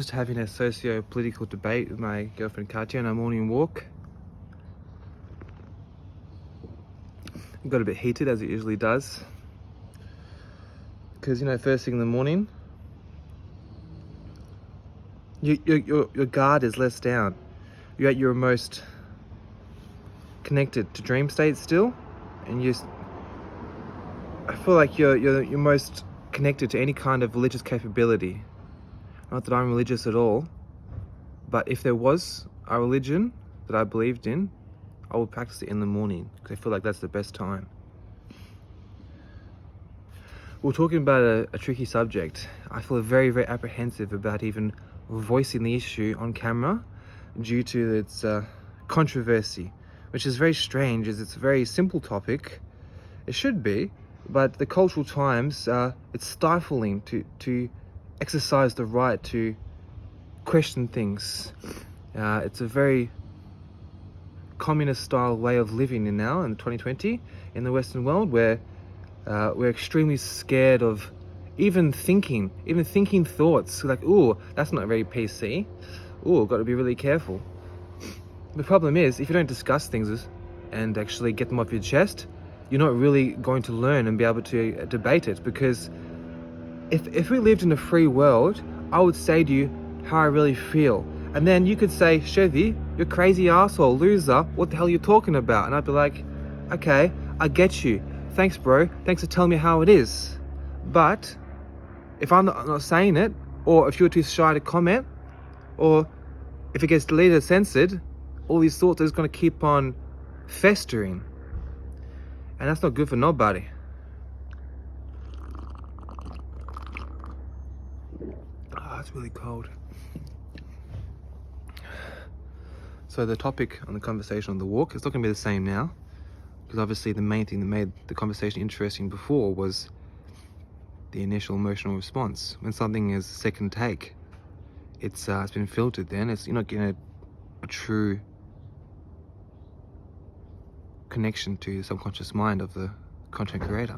Just having a socio-political debate with my girlfriend Katya on our morning walk. It got a bit heated, as it usually does, because first thing in the morning, your guard is less down. You're at your most connected to dream state still, and I feel like you're most connected to any kind of religious capability. Not that I'm religious at all, but if there was a religion that I believed in, I would practice it in the morning, because I feel like that's the best time. We're talking about a tricky subject. I feel very, very apprehensive about even voicing the issue on camera due to its controversy, which is very strange, as it's a very simple topic. It should be, but the cultural times, it's stifling to exercise the right to question things. It's a very communist style way of living in now in 2020 in the Western world, where we're extremely scared of even thinking thoughts like, "Ooh, that's not very PC. Ooh, got to be really careful." The problem is, if you don't discuss things and actually get them off your chest, you're not really going to learn and be able to debate it. Because if we lived in a free world, I would say to you how I really feel, and then you could say, "Chevy, you're crazy asshole, loser, what the hell are you talking about?" And I'd be like, "Okay, I get you. Thanks, bro. Thanks for telling me how it is." But if I'm not saying it, or if you're too shy to comment, or if it gets deleted or censored, all these thoughts are just going to keep on festering. And that's not good for nobody. It's really cold. So the topic on the conversation on the walk, it's not going to be the same now, because obviously the main thing that made the conversation interesting before was the initial emotional response. When something is second take, it's been filtered. Then you're not getting a true connection to the subconscious mind of the content creator.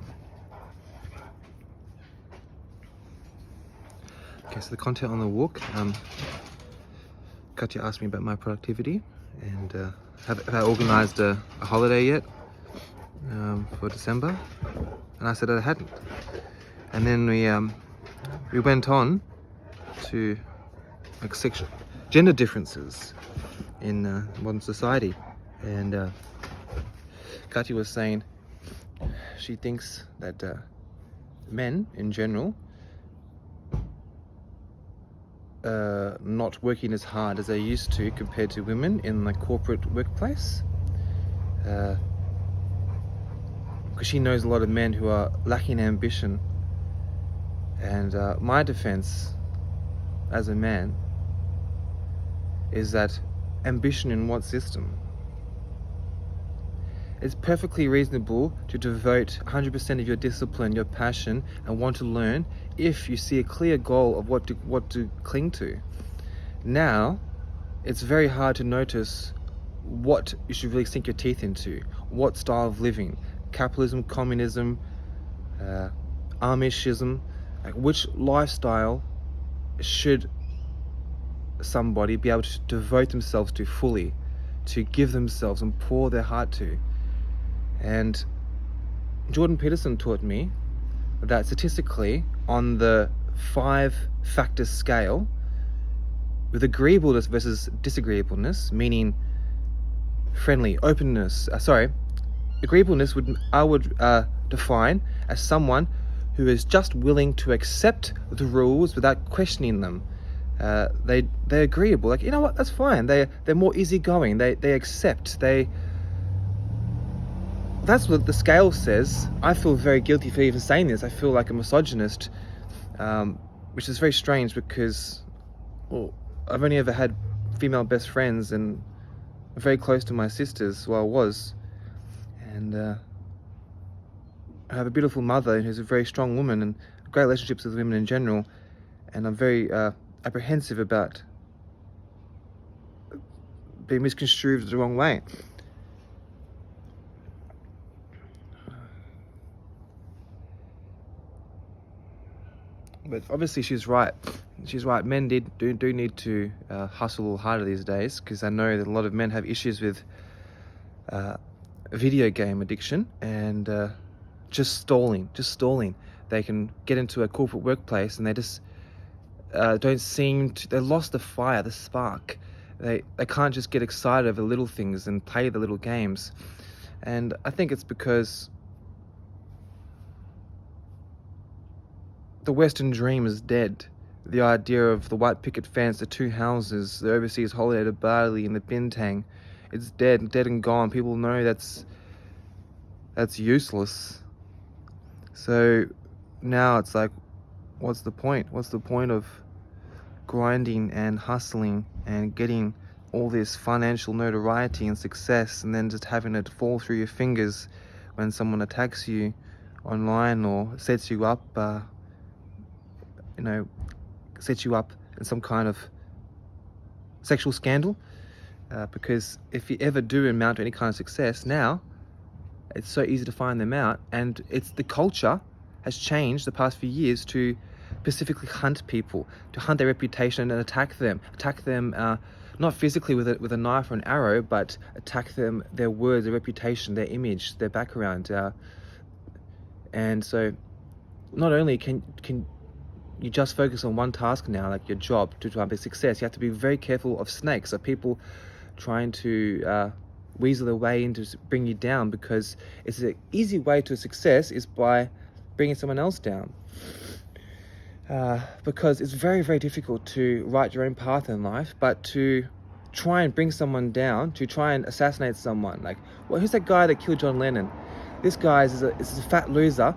Okay, so the content on the walk. Katya asked me about my productivity and have I organised a holiday yet for December, and I said I hadn't. And then we went on to gender differences in modern society, and Katya was saying she thinks that men in general not working as hard as they used to compared to women in the corporate workplace, because she knows a lot of men who are lacking ambition. And my defense as a man is that ambition in what system? It's perfectly reasonable to devote 100% of your discipline, your passion, and want to learn if you see a clear goal of what to cling to. Now, it's very hard to notice what you should really sink your teeth into. What style of living? Capitalism, communism, Amishism. Like, which lifestyle should somebody be able to devote themselves to fully, to give themselves and pour their heart to? And Jordan Peterson taught me that statistically, on the 5-factor scale, with agreeableness versus disagreeableness, meaning friendly, openness, agreeableness I would define as someone who is just willing to accept the rules without questioning them. They're agreeable, like, you know what, that's fine. They're more easygoing. They accept. That's what the scale says. I feel very guilty for even saying this. I feel like a misogynist, which is very strange, because, well, I've only ever had female best friends, and I'm very close to my sisters, well, I was, and I have a beautiful mother who's a very strong woman, and great relationships with women in general, and I'm very apprehensive about being misconstrued the wrong way. But obviously she's right. she's right. Men do need to hustle a little harder these days, because I know that a lot of men have issues with video game addiction and just stalling. They can get into a corporate workplace and they just don't seem to. They lost the fire, the spark. They can't just get excited over little things and play the little games. And I think it's because the Western dream is dead. The idea of the white picket fence, the two houses, the overseas holiday to Bali and the bintang, it's dead and gone. People know that's useless. So now it's like, what's the point? What's the point of grinding and hustling and getting all this financial notoriety and success, and then just having it fall through your fingers when someone attacks you online or sets you up, sets you up in some kind of sexual scandal? Because if you ever do amount to any kind of success, now it's so easy to find them out, and the culture has changed the past few years to specifically hunt people, to hunt their reputation and attack them, not physically with a knife or an arrow, but attack them, their words, their reputation, their image, their background. And so not only can you just focus on one task now, like your job, to try and be success, you have to be very careful of snakes, of people trying to weasel their way in to bring you down, because it's an easy way to success is by bringing someone else down. Because it's very, very difficult to write your own path in life, but to try and bring someone down, to try and assassinate someone. Like, well, who's that guy that killed John Lennon? This guy is a fat loser